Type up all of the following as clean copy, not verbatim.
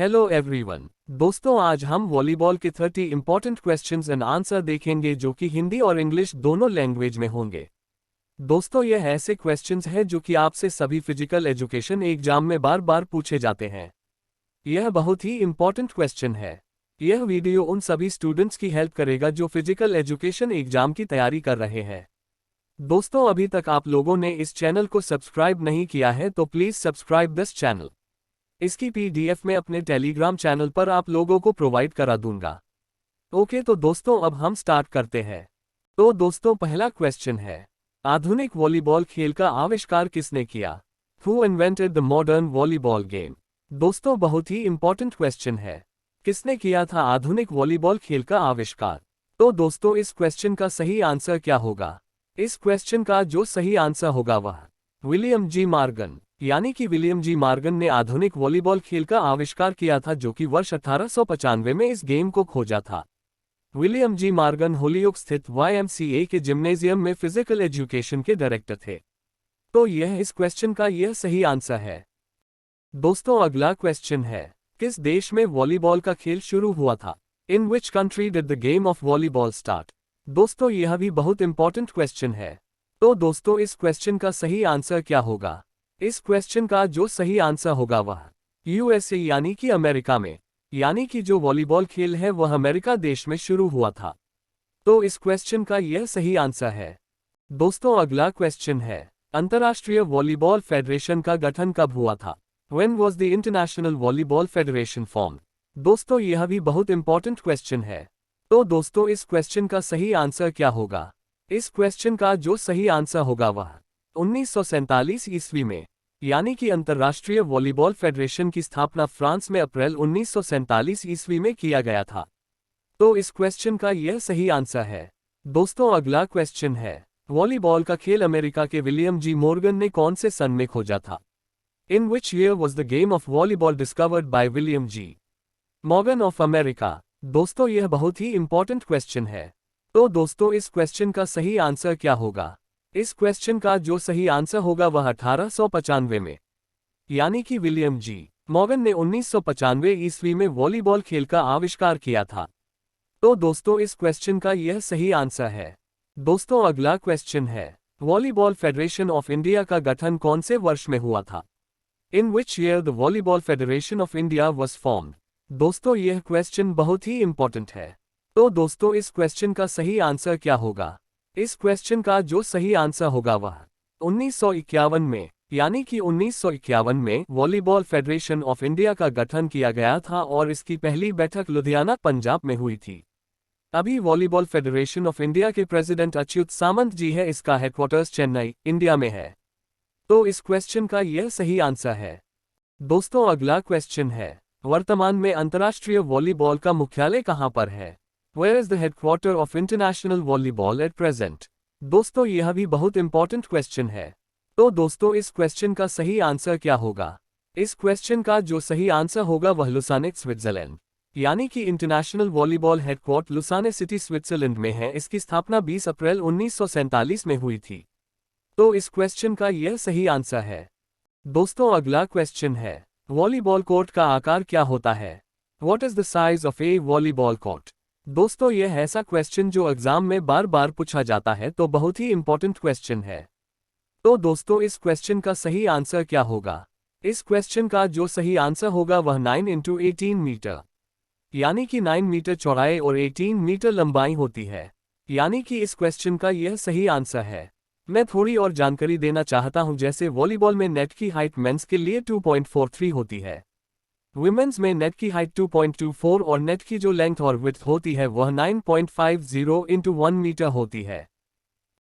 Hello everyone. दोस्तों आज हम वॉलीबॉल के 30 इंपॉर्टेंट क्वेश्चंस एंड आंसर देखेंगे जो कि हिंदी और इंग्लिश दोनों लैंग्वेज में होंगे। दोस्तों यह ऐसे क्वेश्चंस हैं जो कि आपसे सभी फिजिकल एजुकेशन एग्जाम में बार बार पूछे जाते हैं। यह बहुत ही इंपॉर्टेंट क्वेश्चन है। यह वीडियो उन सभी स्टूडेंट्स की हेल्प करेगा जो फिजिकल एजुकेशन एग्जाम की तैयारी कर रहे हैं। दोस्तों अभी तक आप लोगों ने इस चैनल को सब्सक्राइब नहीं किया है तो प्लीज सब्सक्राइब दिस चैनल। इसकी पीडीएफ में अपने टेलीग्राम चैनल पर आप लोगों को प्रोवाइड करा दूंगा। ओके तो दोस्तों अब हम स्टार्ट करते हैं। तो दोस्तों पहला क्वेश्चन है, आधुनिक वॉलीबॉल खेल का आविष्कार किसने किया? Who invented the modern volleyball game? दोस्तों बहुत ही इंपॉर्टेंट क्वेश्चन है। किसने किया था आधुनिक वॉलीबॉल खेल का आविष्कार? तो दोस्तों इस क्वेश्चन का सही आंसर क्या होगा? इस क्वेश्चन का जो सही आंसर होगा वह विलियम जी मॉर्गन यानी कि विलियम जी मॉर्गन ने आधुनिक वॉलीबॉल खेल का आविष्कार किया था जो कि वर्ष 1895 में इस गेम को खोजा था। विलियम जी मॉर्गन होलियोक स्थित YMCA के जिम्नेजियम में फिजिकल एजुकेशन के डायरेक्टर थे। तो यह इस क्वेश्चन का यह सही आंसर है। दोस्तों अगला क्वेश्चन है, किस देश में वॉलीबॉल का खेल शुरू हुआ था? In which country did the game of volleyball start? दोस्तों यह भी बहुत इंपॉर्टेंट क्वेश्चन है। तो दोस्तों इस क्वेश्चन का सही आंसर क्या होगा? इस क्वेश्चन का जो सही आंसर होगा वह USA यानी कि अमेरिका में, यानी कि जो वॉलीबॉल खेल है वह अमेरिका देश में शुरू हुआ था। तो इस क्वेश्चन का यह सही आंसर है। दोस्तों अगला क्वेश्चन है, अंतर्राष्ट्रीय वॉलीबॉल फेडरेशन का गठन कब हुआ था? When was the International Volleyball Federation formed? दोस्तों यह भी बहुत इंपॉर्टेंट क्वेश्चन है। तो दोस्तों इस क्वेश्चन का सही आंसर क्या होगा? इस क्वेश्चन का जो सही आंसर होगा वह 1947 ईस्वी में, यानी कि अंतर्राष्ट्रीय वॉलीबॉल फेडरेशन की स्थापना फ्रांस में अप्रैल 1947 ईस्वी में किया गया था। तो इस क्वेश्चन का यह सही आंसर है। दोस्तों अगला क्वेश्चन है, वॉलीबॉल का खेल अमेरिका के विलियम जी मॉर्गन ने कौन से सन में खोजा था? In which year was the game of volleyball discovered by William G Morgan of America? दोस्तों यह बहुत ही इंपॉर्टेंट क्वेश्चन है। तो दोस्तों इस क्वेश्चन का सही आंसर क्या होगा? इस क्वेश्चन का जो सही आंसर होगा वह 1895 में, यानी कि विलियम जी मॉर्गन ने 1995 ईस्वी में वॉलीबॉल खेल का आविष्कार किया था। तो दोस्तों इस क्वेश्चन का यह सही आंसर है। दोस्तों अगला क्वेश्चन है, वॉलीबॉल फेडरेशन ऑफ इंडिया का गठन कौन से वर्ष में हुआ था? In which year the volleyball federation of India was formed? दोस्तों यह क्वेश्चन बहुत ही इंपॉर्टेंट है। तो दोस्तों इस क्वेश्चन का सही आंसर क्या होगा? इस क्वेश्चन का जो सही आंसर होगा वह 1951 में, यानी कि 1951 में वॉलीबॉल फेडरेशन ऑफ इंडिया का गठन किया गया था और इसकी पहली बैठक लुधियाना पंजाब में हुई थी। अभी वॉलीबॉल फेडरेशन ऑफ इंडिया के प्रेसिडेंट अच्युत सामंत जी है, इसका हेडक्वार्टर्स चेन्नई इंडिया में है। तो इस क्वेश्चन का यह सही आंसर है। दोस्तों अगला क्वेश्चन है, वर्तमान में अंतर्राष्ट्रीय वॉलीबॉल का मुख्यालय कहां पर है? Where is the headquarter of International Volleyball at present? दोस्तों यह भी बहुत इंपॉर्टेंट क्वेश्चन है। तो दोस्तों इस क्वेश्चन का सही आंसर क्या होगा? इस क्वेश्चन का जो सही आंसर होगा वह लुसाने स्विट्जरलैंड, यानी कि international volleyball headquarter Lausanne city Switzerland में है। इसकी स्थापना 20 अप्रैल 1947 में हुई थी। तो इस क्वेश्चन का यह सही आंसर है। दोस्तों अगला क्वेश्चन है, वॉलीबॉल कोर्ट का आकार क्या होता है? What is the size of a volleyball court? दोस्तों यह ऐसा क्वेश्चन जो एग्जाम में बार बार पूछा जाता है, तो बहुत ही इंपॉर्टेंट क्वेश्चन है। तो दोस्तों इस क्वेश्चन का सही आंसर क्या होगा? इस क्वेश्चन का जो सही आंसर होगा वह 9 × 18 मीटर, यानी कि 9 मीटर चौड़ाई और 18 मीटर लंबाई होती है, यानी कि इस क्वेश्चन का यह सही आंसर है। मैं थोड़ी और जानकारी देना चाहता हूं, जैसे वॉलीबॉल में नेट की हाइट मेंस के लिए 2.43 होती है, विमेंस में नेट की हाइट 2.24 और नेट की जो लेंथ और विड्थ होती है वह 9.50 × 1 मीटर होती है।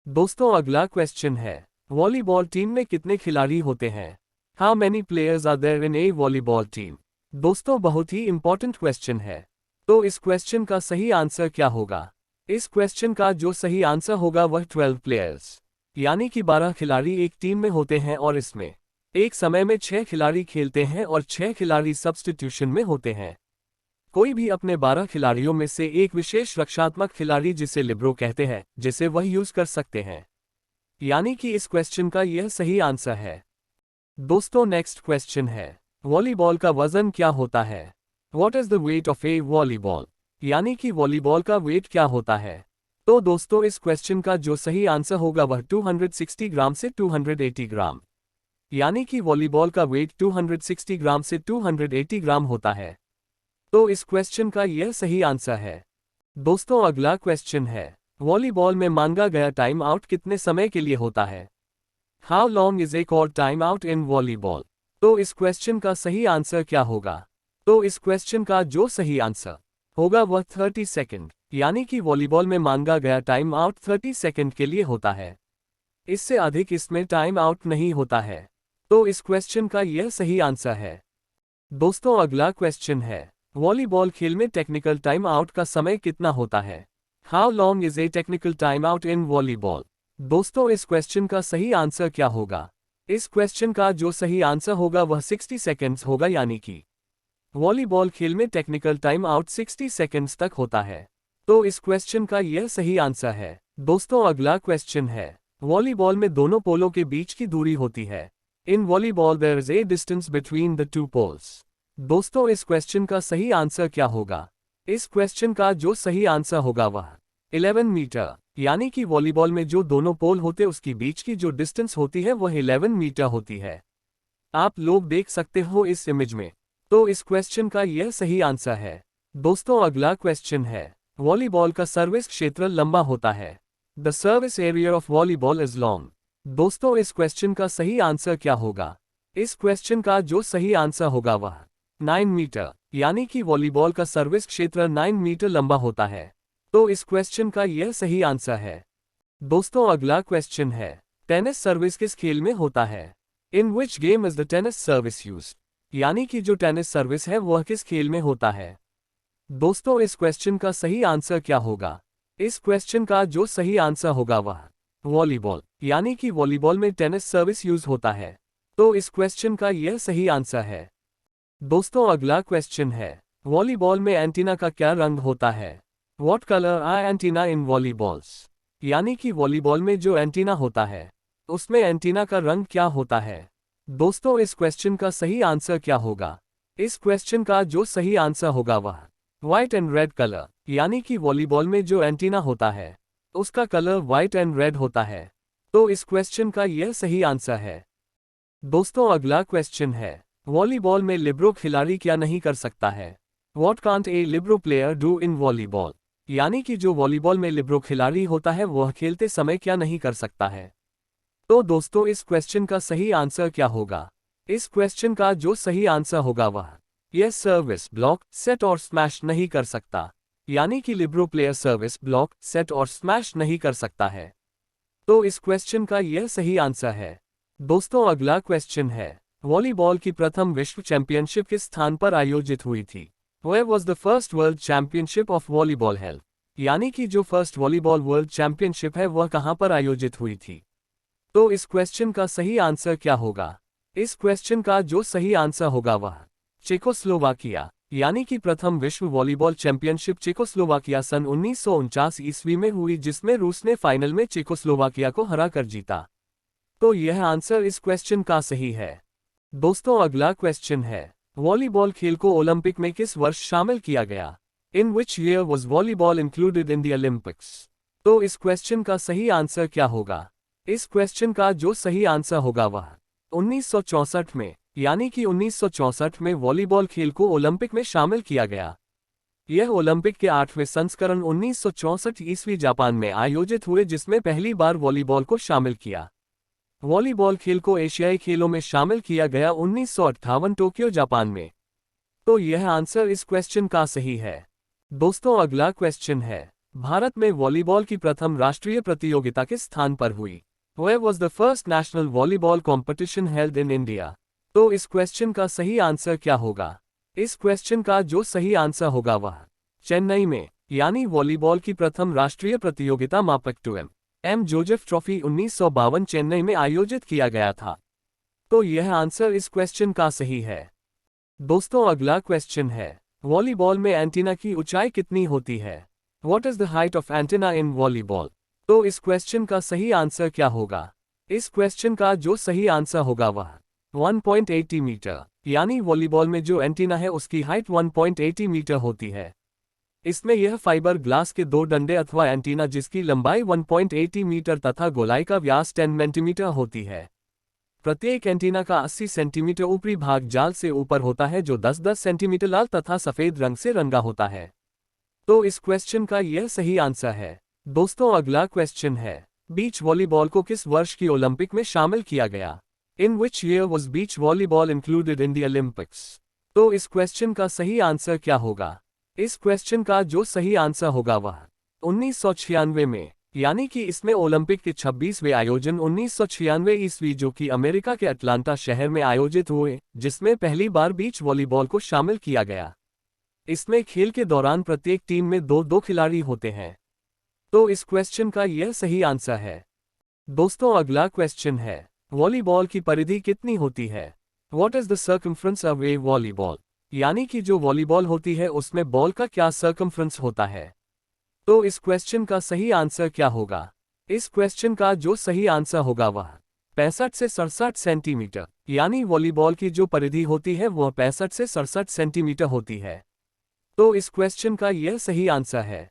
दोस्तों अगला क्वेश्चन है, वॉलीबॉल टीम में कितने खिलाड़ी होते हैं? How many players are there in a volleyball team? दोस्तों बहुत ही इंपॉर्टेंट क्वेश्चन है। तो इस क्वेश्चन का सही आंसर क्या होगा? इस क्वेश्चन का जो सही आंसर होगा वह 12 प्लेयर्स, यानी कि 12 खिलाड़ी एक टीम में होते हैं और इसमें एक समय में 6 खिलाड़ी खेलते हैं और 6 खिलाड़ी सब्स्टिट्यूशन में होते हैं। कोई भी अपने 12 खिलाड़ियों में से एक विशेष रक्षात्मक खिलाड़ी जिसे लिब्रो कहते हैं, जिसे वह यूज कर सकते हैं, यानी कि इस क्वेश्चन का यह सही आंसर है। दोस्तों नेक्स्ट क्वेश्चन है, वॉलीबॉल का वजन क्या होता है? What is the weight of a volleyball? यानी कि वॉलीबॉल का वेट क्या होता है? तो दोस्तों इस क्वेश्चन का जो सही आंसर होगा वह 260 ग्राम से 280 ग्राम। यानी कि वॉलीबॉल का वेट 260 ग्राम से 280 ग्राम होता है। तो इस क्वेश्चन का यह सही आंसर है। दोस्तों अगला क्वेश्चन है, वॉलीबॉल में मांगा गया टाइम आउट कितने समय के लिए होता है? How long is a called time out in volleyball? तो इस क्वेश्चन का सही आंसर क्या होगा? तो इस क्वेश्चन का जो सही आंसर होगा वह 30 सेकंड। यानी कि वॉलीबॉल में मांगा गया टाइम आउट 30 सेकंड के लिए होता है। इससे अधिक इसमें टाइम आउट नहीं होता है। तो इस क्वेश्चन का यह सही आंसर है। दोस्तों अगला क्वेश्चन है, वॉलीबॉल खेल में टेक्निकल टाइम आउट का समय कितना होता है? How long is a technical time out in volleyball? दोस्तों इस क्वेश्चन का सही आंसर क्या होगा? इस क्वेश्चन का जो सही आंसर होगा वह 60 सेकंड्स होगा। यानी कि वॉलीबॉल खेल में टेक्निकल टाइम आउट 60 सेकंड्स तक होता है। तो इस क्वेश्चन का यह सही आंसर है। दोस्तों अगला क्वेश्चन है, वॉलीबॉल में दोनों पोलों के बीच की दूरी होती है। In volleyball there is a distance between the two poles. दोस्तों इस क्वेश्चन का सही आंसर क्या होगा? इस क्वेश्चन का जो सही आंसर होगा वह 11 मीटर। यानी कि वॉलीबॉल में जो दोनों पोल होते उसकी बीच की जो डिस्टेंस होती है वह 11 मीटर होती है। आप लोग देख सकते हो इस इमेज में। तो इस क्वेश्चन का यह सही आंसर है। दोस्तों अगला क्वेश्चन है, वॉलीबॉल का सर्विस क्षेत्र लंबा होता है। The service area of volleyball is long. दोस्तों इस क्वेश्चन का सही आंसर क्या होगा? इस क्वेश्चन का जो सही आंसर होगा वह 9 मीटर। यानी कि वॉलीबॉल का सर्विस क्षेत्र 9 मीटर लंबा होता है। तो इस क्वेश्चन का यह सही आंसर है। दोस्तों अगला क्वेश्चन है, टेनिस सर्विस किस खेल में होता है? In which game is the tennis service used? यानी कि जो टेनिस सर्विस है वह किस खेल में होता है? दोस्तों इस क्वेश्चन का सही आंसर क्या होगा? इस क्वेश्चन का जो सही आंसर होगा वह वॉलीबॉल। यानी कि वॉलीबॉल में टेनिस सर्विस यूज होता है। तो इस क्वेश्चन का यह सही आंसर है। दोस्तों अगला क्वेश्चन है, वॉलीबॉल में एंटीना का क्या रंग होता है? What colour are antenna in volleyballs? यानी कि वॉलीबॉल में जो एंटीना होता है उसमें एंटीना का रंग क्या होता है? दोस्तों इस क्वेश्चन का सही आंसर क्या होगा? इस क्वेश्चन का जो सही आंसर होगा वह व्हाइट एंड रेड कलर। यानी कि वॉलीबॉल में जो एंटीना होता है उसका कलर व्हाइट एंड रेड होता है। तो इस क्वेश्चन का यह सही आंसर है। दोस्तों अगला क्वेश्चन है, वॉलीबॉल में लिब्रो खिलाड़ी क्या नहीं कर सकता है? What can't A Libre player do in volleyball? यानी कि जो वॉलीबॉल में लिब्रो खिलाड़ी होता है वह खेलते समय क्या नहीं कर सकता है? तो दोस्तों इस क्वेश्चन का सही आंसर क्या होगा? इस क्वेश्चन का जो सही आंसर होगा वह यह सर्विस, ब्लॉक, सेट और स्मैश नहीं कर सकता। यानी कि Libre player service, block, set और स्मैश नहीं कर सकता है। तो इस क्वेश्चन का यह सही आंसर है। दोस्तों अगला क्वेश्चन है, वॉलीबॉल की प्रथम विश्व चैंपियनशिप किस स्थान पर आयोजित हुई थी? Where was the first world championship of volleyball held? यानी कि जो फर्स्ट वॉलीबॉल वर्ल्ड चैंपियनशिप है वह कहां पर आयोजित हुई थी? तो इस क्वेश्चन का सही आंसर क्या होगा? इस क्वेश्चन का जो सही आंसर होगा वह चेकोस्लोवाकिया। यानी कि प्रथम विश्व वॉलीबॉल चैंपियनशिप चेकोस्लोवाकिया सन 1949 ईस्वी में हुई, जिसमें रूस ने फाइनल में चेकोस्लोवाकिया को हराकर जीता। तो यह आंसर इस क्वेश्चन का सही है। दोस्तों अगला क्वेश्चन है, वॉलीबॉल खेल को ओलंपिक में किस वर्ष शामिल किया गया? In which year was volleyball included in the Olympics? तो इस क्वेश्चन का सही आंसर क्या होगा? इस क्वेश्चन का जो सही आंसर होगा वह 1964 में। यानी कि 1964 में वॉलीबॉल खेल को ओलंपिक में शामिल किया गया। यह ओलंपिक के 8वें संस्करण 1964 ईस्वी जापान में आयोजित हुए, जिसमें पहली बार वॉलीबॉल को शामिल किया। वॉलीबॉल खेल को एशियाई खेलों में शामिल किया गया 1958 टोक्यो जापान में। तो यह आंसर इस क्वेश्चन का सही है। दोस्तों अगला क्वेश्चन है, भारत में वॉलीबॉल की प्रथम राष्ट्रीय प्रतियोगिता किस स्थान पर हुई? Where was the first national volleyball competition held in India? तो इस क्वेश्चन का सही आंसर क्या होगा? इस क्वेश्चन का जो सही आंसर होगा वह चेन्नई में। यानी वॉलीबॉल की प्रथम राष्ट्रीय प्रतियोगिता मापक्टू एम जोसेफ ट्रॉफी 1952 चेन्नई में आयोजित किया गया था। तो यह आंसर इस क्वेश्चन का सही है। दोस्तों अगला क्वेश्चन है, वॉलीबॉल में एंटीना की ऊंचाई कितनी होती है? What is the height of antenna in volleyball? तो इस क्वेश्चन का सही आंसर क्या होगा? इस क्वेश्चन का जो सही आंसर होगा वह 1.80 मीटर। यानी वॉलीबॉल में जो एंटीना है उसकी हाइट 1.80 मीटर होती है। इसमें यह फाइबर ग्लास के 2 डंडे अथवा एंटीना जिसकी लंबाई 1.80 मीटर तथा गोलाई का व्यास 10 सेंटीमीटर होती है। प्रत्येक एंटीना का 80 सेंटीमीटर ऊपरी भाग जाल से ऊपर होता है जो 10-10 सेंटीमीटर लाल तथा सफेद रंग से रंगा होता है। तो इस क्वेश्चन का यह सही आंसर है। दोस्तों अगला क्वेश्चन है, बीच वॉलीबॉल को किस वर्ष की ओलंपिक में शामिल किया गया? In which year was beach volleyball included in the Olympics? तो इस क्वेश्चन का सही आंसर क्या होगा? इस क्वेश्चन का जो सही आंसर होगा वह 1996 में, यानी कि इसमें ओलंपिक के 26वें आयोजन 1996 ईस्वी जो कि अमेरिका के अटलांटा शहर में आयोजित हुए, जिसमें पहली बार बीच वॉलीबॉल को शामिल किया गया। इसमें खेल के दौरान प्रत्येक टीम में 2-2 खिलाड़ी होते हैं। तो इस क्वेश्चन का यह सही आंसर है। दोस्तों अगला क्वेश्चन है, वॉलीबॉल की परिधि कितनी होती है? What is the circumference of a volleyball? यानी कि जो वॉलीबॉल होती है उसमें बॉल का क्या सर्कमफ्रेंस होता है? तो इस क्वेश्चन का सही आंसर क्या होगा? इस क्वेश्चन का जो सही आंसर होगा वह 65 से 67 सेंटीमीटर, यानी वॉलीबॉल की जो परिधि होती है वह 65 से 67 सेंटीमीटर होती है। तो इस क्वेश्चन का यह सही आंसर है।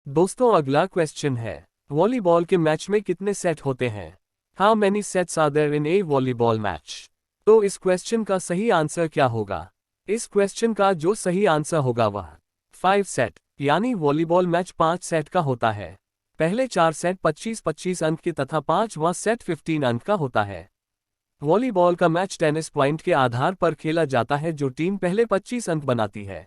दोस्तों अगला क्वेश्चन है, वॉलीबॉल के मैच में कितने सेट होते हैं? How many sets are there in a volleyball match? तो इस क्वेश्चन का सही आंसर क्या होगा? इस क्वेश्चन का जो सही आंसर होगा वह 5 सेट, यानी वॉलीबॉल मैच 5 सेट का होता है। पहले 4 सेट 25-25 अंक के तथा 5वां सेट 15 अंक का होता है। वॉलीबॉल का मैच टेनिस पॉइंट के आधार पर खेला जाता है। जो टीम पहले 25 अंक बनाती है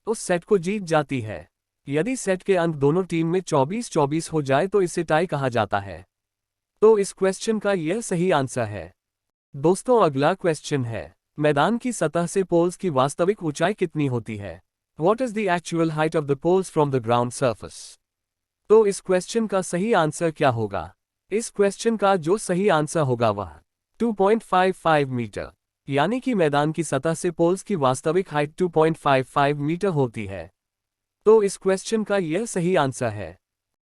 उस सेट को जीत जाती है। यदि सेट के अंक दोनों टीम में 24-24 हो जाए तो इसे टाई कहा जाता है। तो इस क्वेश्चन का यह सही आंसर है। दोस्तों अगला क्वेश्चन है, मैदान की सतह से पोल्स की वास्तविक ऊंचाई कितनी होती है? What is the actual height of the poles from the ground surface? तो इस क्वेश्चन का सही आंसर क्या होगा? इस क्वेश्चन का जो सही आंसर होगा वह 2.55 मीटर, यानी कि मैदान की सतह से पोल्स की वास्तविक हाइट 2.55 मीटर होती है। तो इस क्वेश्चन का यह सही आंसर है।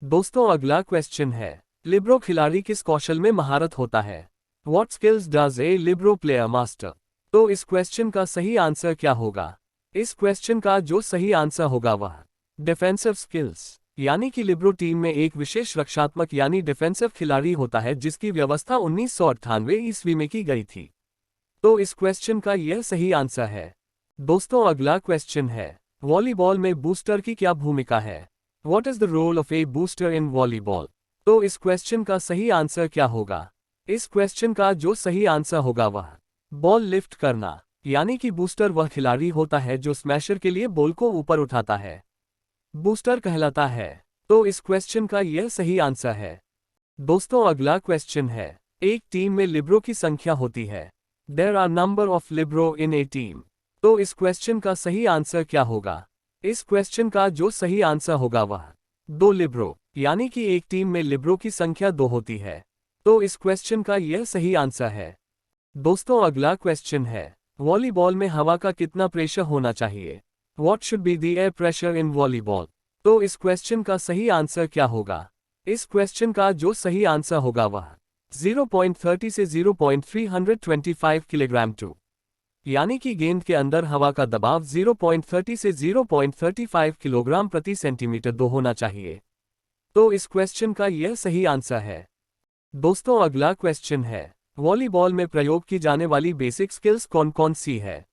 दोस्तों अगला क्वेश्चन है, लिब्रो खिलाड़ी किस कौशल में महारत होता है? What skills does a libero player master? तो इस क्वेश्चन का सही आंसर क्या होगा? इस क्वेश्चन का जो सही आंसर होगा वह डिफेंसिव स्किल्स, यानी कि लिब्रो टीम में एक विशेष रक्षात्मक यानी डिफेंसिव खिलाड़ी होता है जिसकी व्यवस्था 1998 ईस्वी में की गई थी। तो इस क्वेश्चन का यह सही आंसर है। दोस्तों अगला क्वेश्चन है, वॉलीबॉल में बूस्टर की क्या भूमिका है? What is the role of a booster in volleyball? तो इस क्वेश्चन का सही आंसर क्या होगा? इस क्वेश्चन का जो सही आंसर होगा वह बॉल लिफ्ट करना, यानी कि बूस्टर वह खिलाड़ी होता है जो स्मैशर के लिए बॉल को ऊपर उठाता है, बूस्टर कहलाता है। तो इस क्वेश्चन का यह सही आंसर है। दोस्तों अगला क्वेश्चन है, एक टीम में लिब्रो की संख्या होती है। There are number of libero in a team। तो इस क्वेश्चन का सही आंसर क्या होगा? इस क्वेश्चन का जो सही आंसर होगा वह 2 लिब्रो, यानी कि एक टीम में लिब्रो की संख्या 2 होती है। तो इस क्वेश्चन का यह सही आंसर है। दोस्तों अगला क्वेश्चन है, वॉलीबॉल में हवा का कितना प्रेशर होना चाहिए? What should be the air pressure in volleyball? तो इस क्वेश्चन का सही आंसर क्या होगा? इस क्वेश्चन का जो सही आंसर होगा वह 0.30 से 0.325 किलोग्राम टू, यानी कि गेंद के अंदर हवा का दबाव 0.30 से 0.35 किलोग्राम प्रति सेंटीमीटर 2 होना चाहिए। तो इस क्वेश्चन का यह सही आंसर है। दोस्तों अगला क्वेश्चन है, वॉलीबॉल में प्रयोग की जाने वाली बेसिक स्किल्स कौन कौन सी है?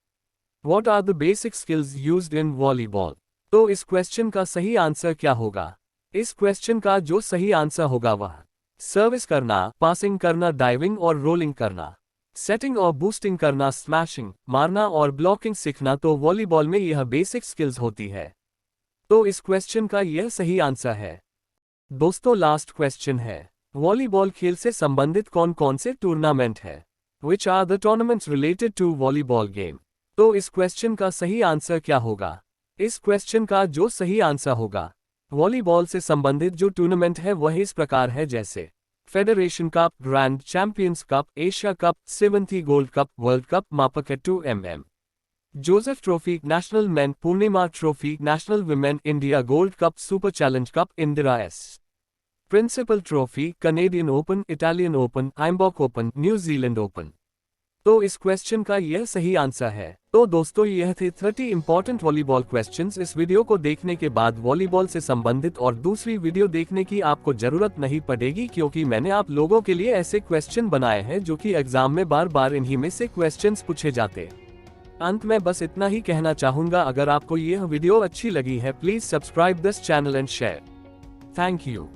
What are the basic skills used in volleyball? तो इस क्वेश्चन का सही आंसर क्या होगा? इस क्वेश्चन का जो सही आंसर होगा वह सर्विस करना, पासिंग करना, डाइविंग और रोलिंग करना, सेटिंग और बूस्टिंग करना, स्मैशिंग, मारना और ब्लॉकिंग सीखना। तो वॉलीबॉल में यह बेसिक स्किल्स होती है। तो इस क्वेश्चन का यह सही आंसर है। दोस्तों लास्ट क्वेश्चन है, वॉलीबॉल खेल से संबंधित कौन कौन से टूर्नामेंट है? Which are the tournaments related to volleyball game? तो इस क्वेश्चन का सही आंसर क्या होगा? इस क्वेश्चन का जो सही आंसर होगा, वॉलीबॉल से संबंधित जो टूर्नामेंट है वह इस प्रकार है जैसे federation cup, grand champions cup, Asia cup, 70 gold cup, world cup, मापाकेट 2mm, Joseph trophy, national men, Purnima trophy, national women, India gold cup, super challenge cup, Indira S principal trophy, Canadian open, Italian open, आइम्बॉक open, New Zealand open. तो इस question का यह सही answer है। तो दोस्तों यह थे 30 इंपॉर्टेंट वॉलीबॉल क्वेश्चंस। इस वीडियो को देखने के बाद वॉलीबॉल से संबंधित और दूसरी वीडियो देखने की आपको जरूरत नहीं पड़ेगी, क्योंकि मैंने आप लोगों के लिए ऐसे क्वेश्चन बनाए हैं जो कि एग्जाम में बार बार इन्हीं में से क्वेश्चंस पूछे जाते। अंत में बस इतना ही कहना चाहूंगा, अगर आपको यह वीडियो अच्छी लगी है please subscribe this channel and share. Thank you.